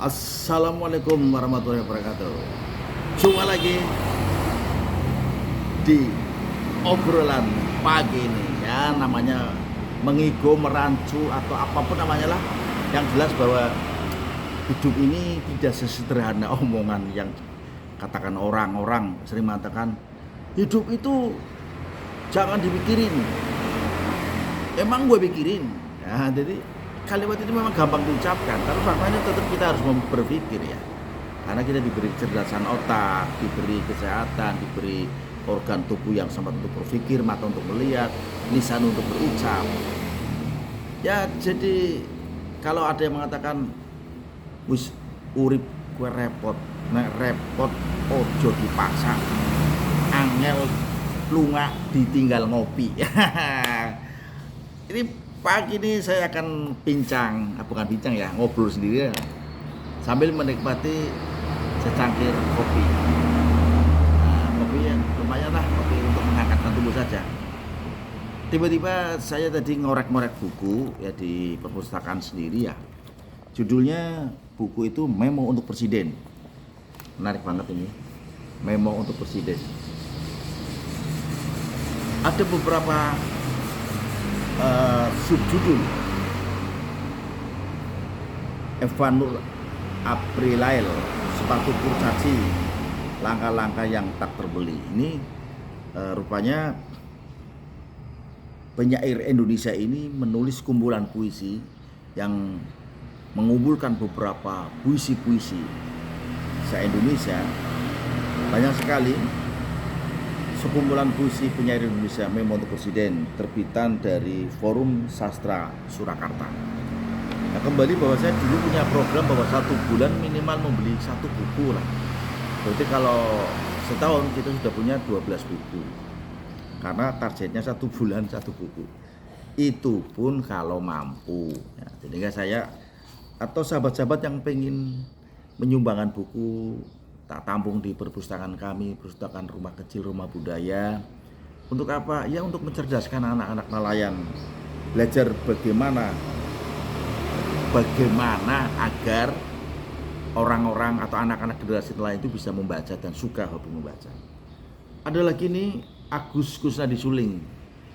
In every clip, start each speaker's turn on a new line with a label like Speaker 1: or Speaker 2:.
Speaker 1: Assalamualaikum warahmatullahi wabarakatuh. Jumpa lagi di obrolan pagi ini ya, namanya mengigo, merancu atau apapun namanya lah. Yang jelas bahwa hidup ini tidak sesederhana omongan yang katakan orang-orang sering mengatakan hidup itu jangan dipikirin. Emang gue pikirin ya, jadi kalimat ini memang gampang diucapkan, tapi faktanya tetap kita harus berpikir ya. Karena kita diberi kecerdasan otak, diberi kesehatan, diberi organ tubuh yang sempat untuk berpikir, mata untuk melihat, lisan untuk berucap. Ya, jadi kalau ada yang mengatakan wis urip kue repot, nek repot ojo dipaksa, angel lunga ditinggal ngopi. Ini pagi ini saya akan ngobrol sendiri ya, sambil menikmati secangkir kopi. Kopi yang lumayan lah, kopi untuk menghangatkan tubuh saja. Tiba-tiba saya tadi ngorek-ngorek buku ya di perpustakaan sendiri ya. Judulnya buku itu Memo untuk Presiden. Menarik banget ini, Memo untuk Presiden. Ada beberapa subjudul. Eva Nur Aprilail, sepatu kurcaci, langkah-langkah yang tak terbeli. Ini rupanya penyair Indonesia ini menulis kumpulan puisi yang mengumpulkan beberapa puisi-puisi se-Indonesia. Banyak sekali. Sekumpulan puisi penyair Indonesia Memo untuk Presiden, terbitan dari Forum Sastra Surakarta. Nah, kembali bahwa saya dulu punya program bahwa 1 bulan minimal membeli 1 buku lah. Berarti kalau setahun kita sudah punya 12 buku. Karena targetnya 1 bulan 1 buku. Itu pun kalau mampu. Ya, jadi saya atau sahabat-sahabat yang pengen menyumbangkan buku, tak tampung di perpustakaan kami, perpustakaan rumah kecil, rumah budaya. Untuk apa? Ya untuk mencerdaskan anak-anak nelayan, belajar bagaimana agar orang-orang atau anak-anak generasi nelayan itu bisa membaca dan suka hobi membaca. Ada lagi nih Agus Kusnadi Suling.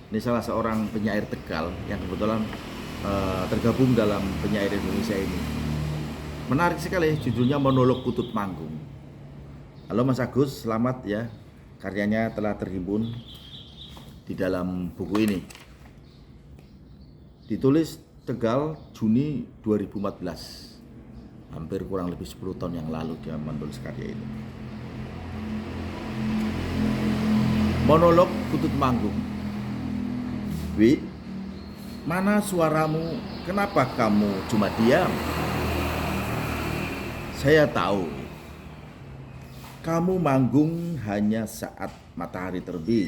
Speaker 1: Ini salah seorang penyair Tegal yang kebetulan tergabung dalam penyair Indonesia ini. Menarik sekali, judulnya Monolog Putut Manggung. Halo Mas Agus, selamat ya. Karyanya telah terhimpun di dalam buku ini. Ditulis Tegal Juni 2014. Hampir kurang lebih 10 tahun yang lalu dia menulis karya ini. Monolog Putut Manggung. Wi, mana suaramu? Kenapa kamu cuma diam? Saya tahu kamu manggung hanya saat matahari terbit.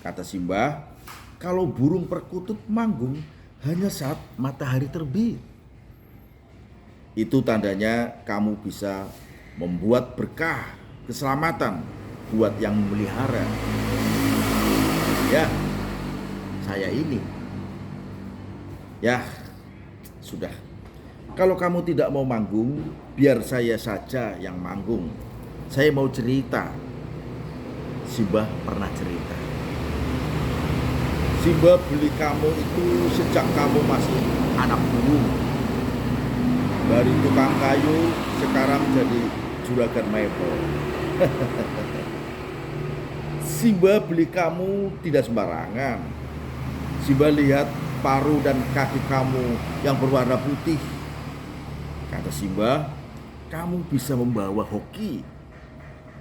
Speaker 1: Kata Simbah, kalau burung perkutut manggung hanya saat matahari terbit. Itu tandanya kamu bisa membuat berkah, keselamatan buat yang memelihara. Ya, saya ini. Ya, sudah. Kalau kamu tidak mau manggung, biar saya saja yang manggung. Saya mau cerita. Simbah pernah cerita. Simbah beli kamu itu sejak kamu masih anak burung. Dari tukang kayu sekarang jadi juragan maipol. Simbah beli kamu tidak sembarangan. Simbah lihat paruh dan kaki kamu yang berwarna putih. Kata Simbah, kamu bisa membawa hoki.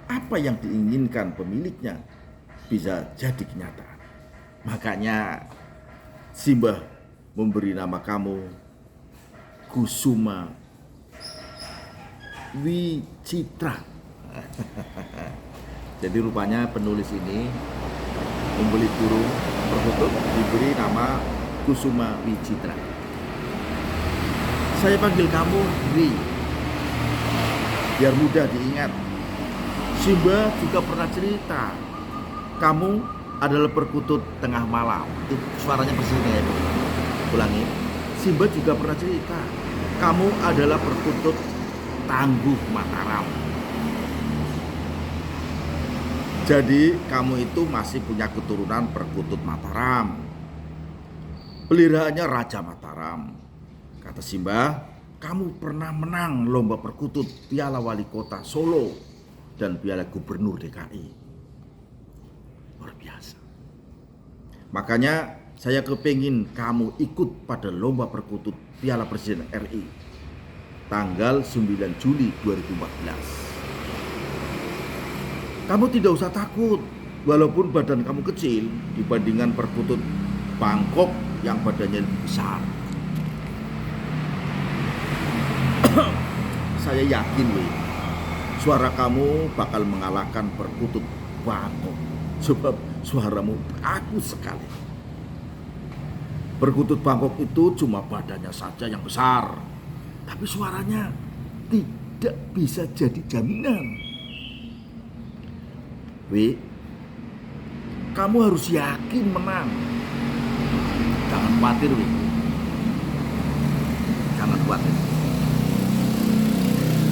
Speaker 1: Apa yang diinginkan pemiliknya bisa jadi kenyataan. Makanya Simbah memberi nama kamu Kusuma Wicitra. Jadi rupanya penulis ini membeli burung perkutut diberi nama Kusuma Wicitra. Saya panggil kamu Wi, biar mudah diingat. Simbah juga pernah cerita, kamu adalah perkutut tengah malam. Itu suaranya persis kayak itu. Ulangi. Simbah juga pernah cerita, kamu adalah perkutut Tangguh Mataram. Jadi kamu itu masih punya keturunan Perkutut Mataram. Peliharaannya Raja Mataram. Kata Simbah, kamu pernah menang lomba perkutut Piala Wali Kota Solo dan Piala Gubernur DKI. Luar biasa. Makanya saya kepingin kamu ikut pada lomba perkutut Piala Presiden RI tanggal 9 Juli 2014. Kamu tidak usah takut, walaupun badan kamu kecil dibandingkan perkutut Bangkok yang badannya lebih besar. Saya yakin, suara kamu bakal mengalahkan perkutut Bangkok, sebab suaramu bagus sekali. Perkutut Bangkok itu cuma badannya saja yang besar, tapi suaranya tidak bisa jadi jaminan. Kamu harus yakin menang. Jangan khawatir, jangan khawatir.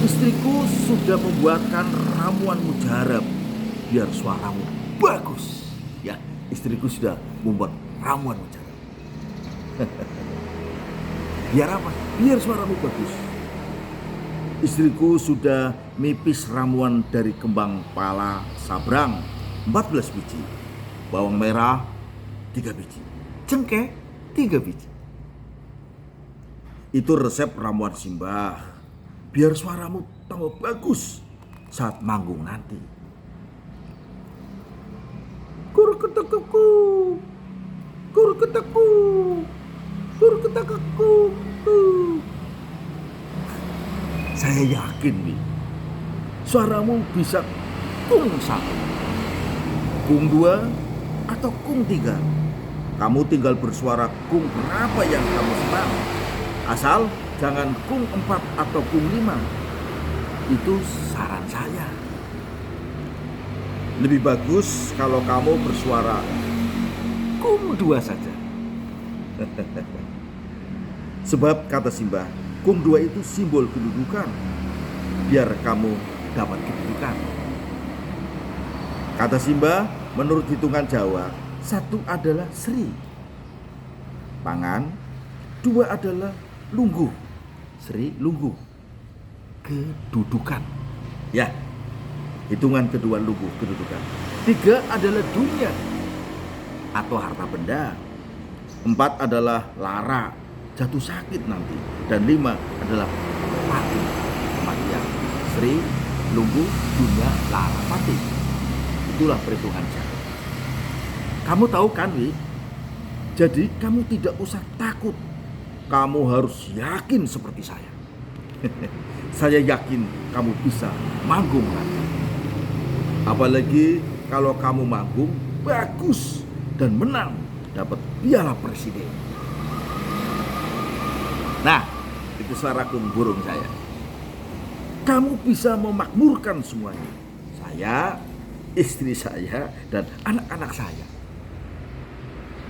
Speaker 1: Istriku sudah membuatkan ramuan mujarab biar suaramu bagus. Ya, istriku sudah membuat ramuan mujarab. Biar apa? Biar suaramu bagus. Istriku sudah mipis ramuan dari kembang pala sabrang 14 biji, bawang merah 3 biji, cengkeh 3 biji. Itu resep ramuan Simbah, biar suaramu tambah bagus saat manggung nanti. Kurketakuku, kurketaku, kurketakuku. Saya yakin, suaramu bisa kung 1, kung 2, atau kung 3. Kamu tinggal bersuara kung berapa yang kamu senang. Asal jangan kung 4 atau kung 5. Itu saran saya. Lebih bagus kalau kamu bersuara kung 2 saja. Sebab kata Simbah, kung 2 itu simbol kedudukan, biar kamu dapat kedudukan. Kata Simbah, menurut hitungan Jawa, 1 adalah Sri, pangan, 2 adalah Lungguh, Sri Lungguh, kedudukan. Ya, hitungan kedua Lungguh, kedudukan. 3 adalah dunia atau harta benda. 4 adalah lara, jatuh sakit nanti. Dan 5 adalah mati, kematian. Sri, Lungguh, dunia, lara, mati. Itulah perhitungan Jawa. Kamu tahu kan, Jadi kamu tidak usah takut. Kamu harus yakin seperti saya. Saya yakin kamu bisa manggung nanti. Apalagi kalau kamu manggung bagus dan menang, dapat piala presiden. Nah, itu suara kung burung saya. Kamu bisa memakmurkan semuanya. Saya, istri saya, dan anak-anak saya.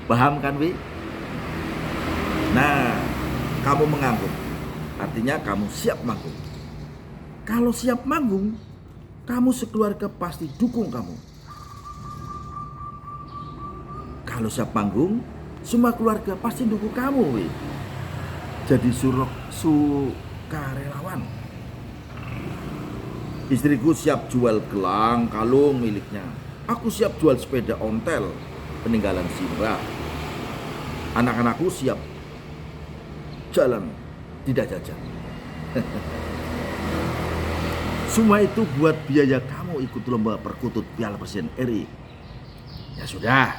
Speaker 1: Paham kan, Wi? Nah, kamu menganggung, artinya kamu siap manggung. Kalau siap manggung, kamu sekeluarga pasti dukung kamu. Kalau siap manggung, semua keluarga pasti dukung kamu, Wi. Jadi sukarelawan. Istriku siap jual gelang kalung miliknya. Aku siap jual sepeda ontel peninggalan Simbah. Anak-anakku siap jalan tidak jajan. Semua itu buat biaya kamu ikut lomba perkutut Piala Presiden RI. Ya sudah,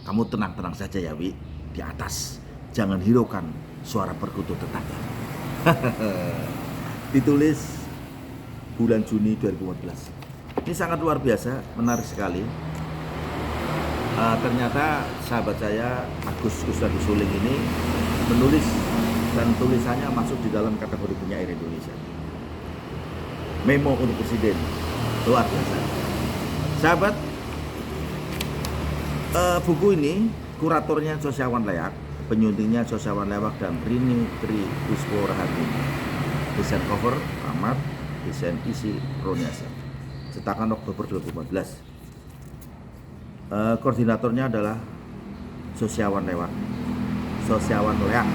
Speaker 1: kamu tenang-tenang saja ya, Wi. Di atas, jangan hiraukan suara perkutut tetangga. Ditulis bulan Juni 2014. Ini sangat luar biasa, menarik sekali. Ternyata sahabat saya Agus Kusnadi Suling ini menulis dan tulisannya masuk di dalam kategori penyair Indonesia. Memo untuk Presiden, luar biasa. Sahabat, buku ini kuratornya Sosiawan Leak, penyuntingnya Sosiawan Lewak dan Rini Tri Puspo Rahadi. Desain cover Ahmad, desain isi Roniasa, cetakan Oktober 2014. Koordinatornya adalah Sosiawan Lewat, Sosiawan Leak.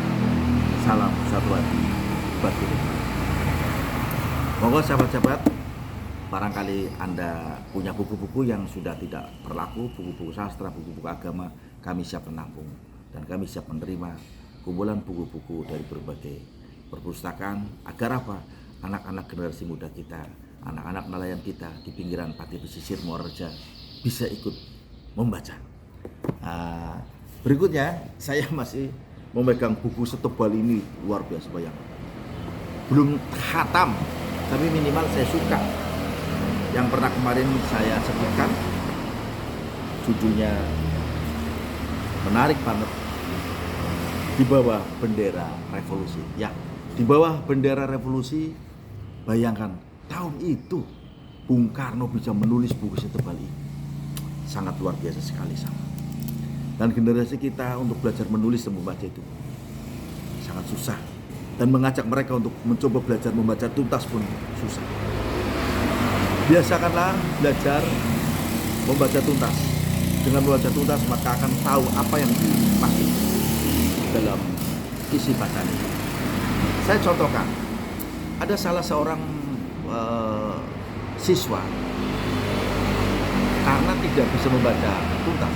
Speaker 1: Salam satu hati batu. Monggo sahabat-sahabat, barangkali Anda punya buku-buku yang sudah tidak berlaku, buku-buku sastra, buku-buku agama, kami siap menampung dan kami siap menerima kumpulan buku-buku dari berbagai perpustakaan. Agar apa? Anak-anak generasi muda kita, anak-anak nelayan kita di pinggiran Pati Pesisir Muarraja bisa ikut membaca. Berikutnya saya masih memegang buku setebal ini, luar biasa, bayang. Belum khatam, tapi minimal saya suka. Yang pernah kemarin saya sebutkan, judulnya menarik banget, Di Bawah Bendera Revolusi. Ya, Di Bawah Bendera Revolusi. Bayangkan tahun itu Bung Karno bisa menulis buku setebal ini, sangat luar biasa sekali sama. Dan generasi kita untuk belajar menulis dan membaca itu sangat susah, dan mengajak mereka untuk mencoba belajar membaca tuntas pun susah. Biasakanlah belajar membaca tuntas. Dengan membaca tuntas maka akan tahu apa yang dimaksud dalam isi bacaan itu. Saya contohkan, ada salah seorang siswa karena tidak bisa membaca tuntas.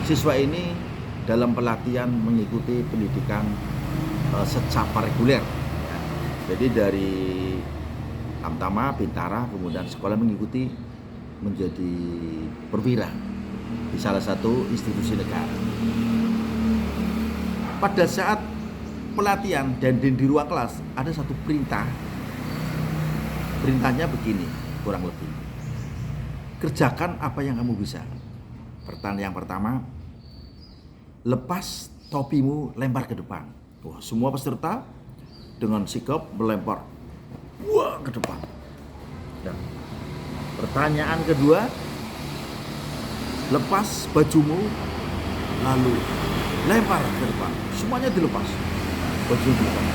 Speaker 1: Siswa ini dalam pelatihan mengikuti pendidikan secapa reguler. Jadi dari Tamtama, Bintara, kemudian sekolah mengikuti menjadi perwira di salah satu institusi negara. Pada saat pelatihan dan di ruang kelas ada satu perintah. Perintahnya begini, kurang lebih. Kerjakan apa yang kamu bisa. Pertanyaan yang pertama, lepas topimu, lempar ke depan. Wah, semua peserta dengan sigap melempar ke depan. Dan pertanyaan kedua, lepas bajumu, lalu lempar ke depan. Semuanya dilepas, baju dilepas.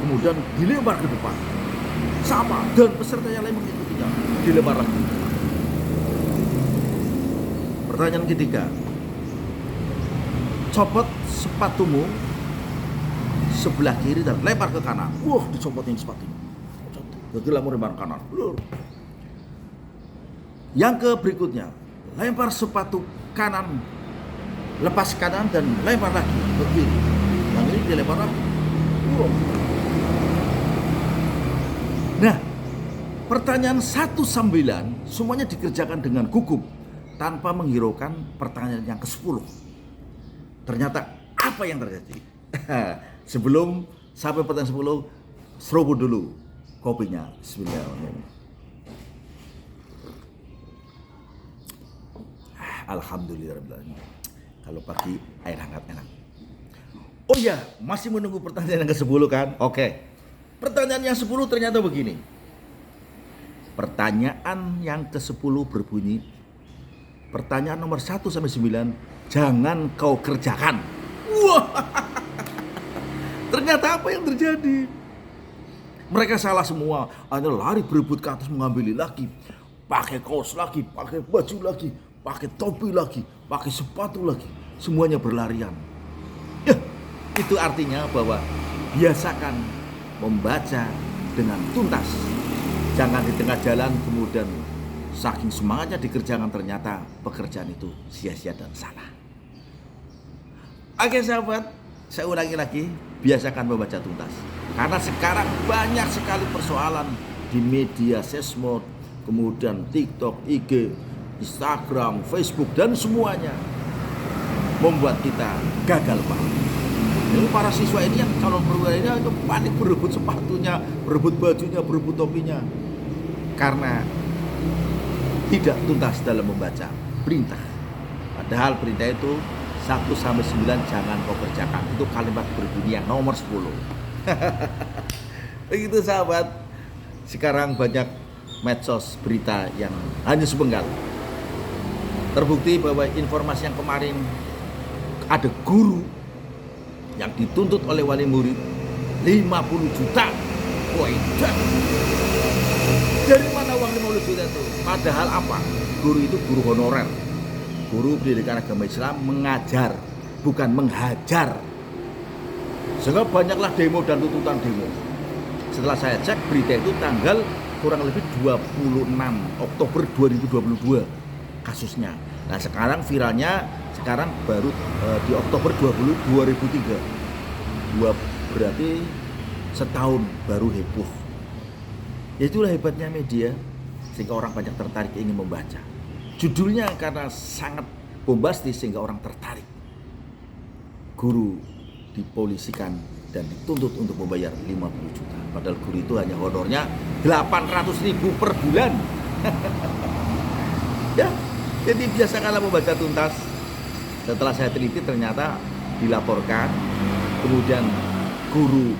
Speaker 1: Kemudian dilempar ke depan, sama, dan peserta yang lain mengikutinya, dilempar lagi. Pertanyaan ketiga, copot sepatumu sebelah kiri dan lempar ke kanan. Wah, dicopotin sepatunya. Jadi lempar kanan. Yang ke berikutnya, lempar sepatu kanan, lepas kanan dan lempar lagi ke kiri. Yang ini dilempar lagi. Nah, pertanyaan 1-9 semuanya dikerjakan dengan gugup tanpa menghiraukan pertanyaan yang ke-10. Ternyata apa yang terjadi? Sebelum sampai pertanyaan 10, serobot dulu kopinya. Bismillahirrahmanirrahim. Alhamdulillahirrahmanirrahim. Kalau pagi air hangat enak. Oh iya, masih menunggu pertanyaan yang ke-10 kan? Oke. Pertanyaan yang 10 ternyata begini. Pertanyaan yang ke-10 berbunyi, pertanyaan nomor 1-9 jangan kau kerjakan. Wah. Ternyata apa yang terjadi? Mereka salah semua. Hanya lari berebut ke atas mengambil lagi, pakai kaos lagi, pakai baju lagi, pakai topi lagi, pakai sepatu lagi. Semuanya berlarian. Ya, itu artinya bahwa biasakan membaca dengan tuntas. Jangan di tengah jalan kemudian saking semangatnya dikerjakan ternyata pekerjaan itu sia-sia dan salah. Oke sahabat, saya ulangi lagi, biasakan membaca tuntas. Karena sekarang banyak sekali persoalan di media sosmed, kemudian TikTok, IG, Instagram, Facebook dan semuanya membuat kita gagal paham. Ini para siswa ini yang calon perwira ini itu panik berebut sepatunya, berebut bajunya, berebut topinya. Karena tidak tuntas dalam membaca perintah. Padahal perintah itu 1-9 jangan kau kerjakan. Itu kalimat berbunyi yang nomor 10. Begitu sahabat. Sekarang banyak medsos berita yang hanya sepenggal. Terbukti bahwa informasi yang kemarin ada guru yang dituntut oleh wali murid 50 juta Woi, dari mana uang 50 juta itu? Padahal apa? Guru itu guru honorer. Guru pendidikan agama Islam mengajar, bukan menghajar. Sehingga banyaklah demo dan tuntutan demo. Setelah saya cek berita itu tanggal kurang lebih 26 Oktober 2022 kasusnya. Nah sekarang viralnya sekarang baru di Oktober 2003. Berarti setahun baru heboh. Itulah hebatnya media sehingga orang banyak tertarik ingin membaca. Judulnya karena sangat bombastis sehingga orang tertarik. Guru dipolisikan dan dituntut untuk membayar 50 juta. Padahal guru itu hanya honornya 800.000 per bulan. Ya, jadi biasa kalau membaca tuntas. Setelah saya teliti ternyata dilaporkan, kemudian guru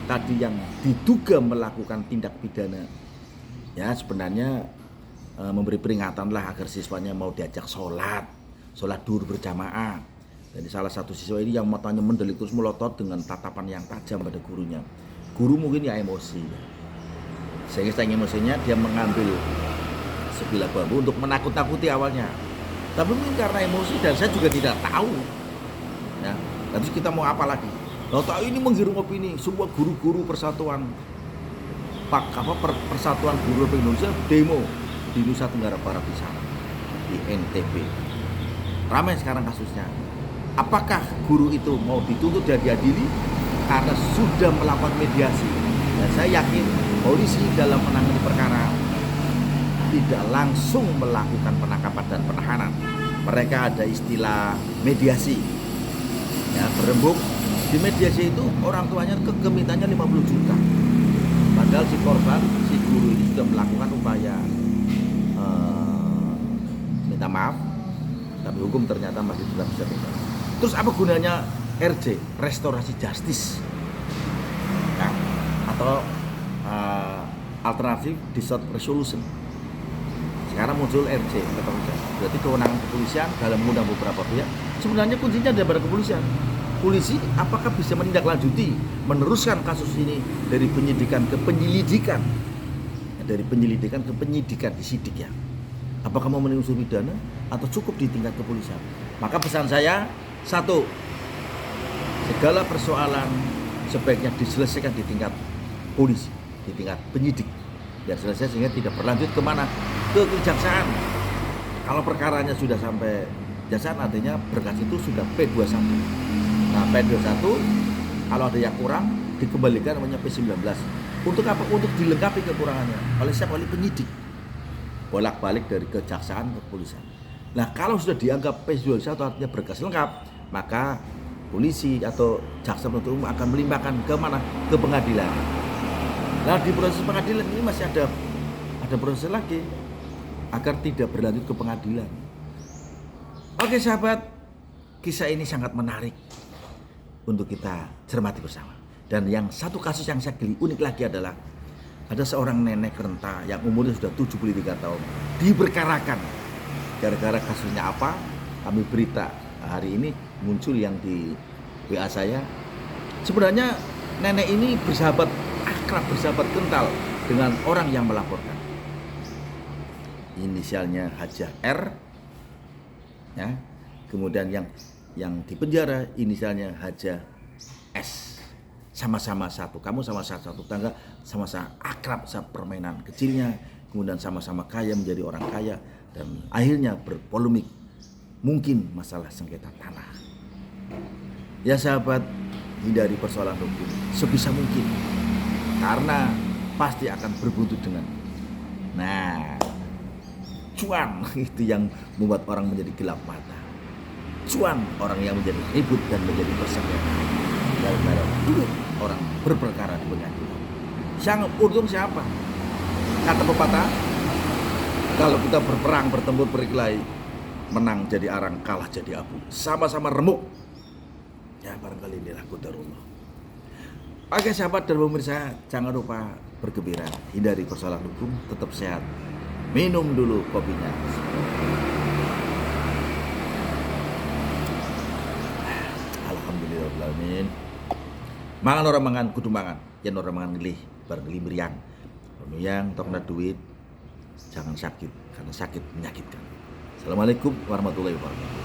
Speaker 1: tadi yang diduga melakukan tindak pidana, ya sebenarnya memberi peringatan lah agar siswanya mau diajak sholat duhur berjamaah. Jadi salah satu siswa ini yang matanya mendelik terus melotot dengan tatapan yang tajam pada gurunya. Guru mungkin ya emosi, sehingga saking emosinya dia mengambil sebilah bambu untuk menakut-nakuti awalnya. Tapi mungkin karena emosi dan saya juga tidak tahu. Ya, terus kita mau apa lagi? Tahu ini menggiring opini, sebuah guru-guru persatuan Persatuan Guru Republik Indonesia demo di Nusa Tenggara Barat di sana, di NTB. Ramai sekarang kasusnya. Apakah guru itu mau dituntut dan diadili karena sudah melakukan mediasi? Dan saya yakin polisi dalam menangani perkara tidak langsung melakukan penangkapan dan penahanan. Mereka ada istilah mediasi. Ya, berembuk di mediasi itu orang tuanya kemintanya 50 juta. Padahal si korban, si guru ini sudah melakukan upaya minta maaf, tapi hukum ternyata masih tidak bisa berjalan. Terus apa gunanya RJ, restorasi justice, ya? Atau alternatif dispute resolution? Sekarang muncul RJ, berarti kewenangan kepolisian dalam mengundang beberapa pihak. Sebenarnya kuncinya ada pada kepolisian. Polisi apakah bisa menindaklanjuti, meneruskan kasus ini dari penyidikan ke penyelidikan, dari penyelidikan ke penyidikan, disidik ya. Apakah mau menelusuri pidana atau cukup di tingkat kepolisian? Maka pesan saya, satu, segala persoalan sebaiknya diselesaikan di tingkat polisi, di tingkat penyidik, biar selesai sehingga tidak berlanjut kemana? Ke kejaksaan. Kalau perkaranya sudah sampai kejaksaan, artinya berkas itu sudah P21. Nah P21 kalau ada yang kurang dikembalikan namanya P19. Untuk apa? Untuk dilengkapi kekurangannya oleh siapa? Oleh penyidik. Bolak-balik dari kejaksaan ke kepolisian. Nah kalau sudah dianggap P21 artinya berkas lengkap, maka polisi atau jaksa penuntut umum akan melimpahkan ke mana? Ke pengadilan. Nah di proses pengadilan ini masih ada proses lagi agar tidak berlanjut ke pengadilan. Oke sahabat, kisah ini sangat menarik untuk kita cermati bersama. Dan yang satu kasus yang saya geli unik lagi adalah ada seorang nenek renta yang umurnya sudah 73 tahun diperkarakan. Gara-gara kasusnya apa? Kami berita hari ini muncul yang di WA saya. Sebenarnya nenek ini bersahabat akrab, bersahabat kental dengan orang yang melaporkan. Inisialnya Hajah R, ya. Kemudian yang di penjara inisialnya Hajah S. Sama-sama satu, kamu sama-sama satu tangga, sama-sama akrab saat permainan kecilnya, kemudian sama-sama kaya menjadi orang kaya dan akhirnya berpolemik mungkin masalah sengketa tanah. Ya sahabat, hindari persoalan hukum sebisa mungkin karena pasti akan berbuntut dengan cuan. Itu yang membuat orang menjadi gelap mata. Cuan orang yang menjadi ribut dan menjadi bersengketa gara-gara duit orang berperkara di pengadilan. Yang untung siapa? Kata pepatah, kalau kita berperang, bertempur, berkelahi, menang jadi arang, kalah jadi abu, sama-sama remuk. Ya barangkali inilah qadarullah. Oke sahabat dan pemirsa, jangan lupa bergembira, hindari persoalan hukum, tetap sehat. Minum dulu kopinya. Alhamdulillahirrahmanirrahim. Mangan orang mangan kudu mangan, yen orang mangan ngelih. berlibrian. Yang tokna duit jangan sakit karena sakit menyakitkan. Assalamualaikum warahmatullahi wabarakatuh.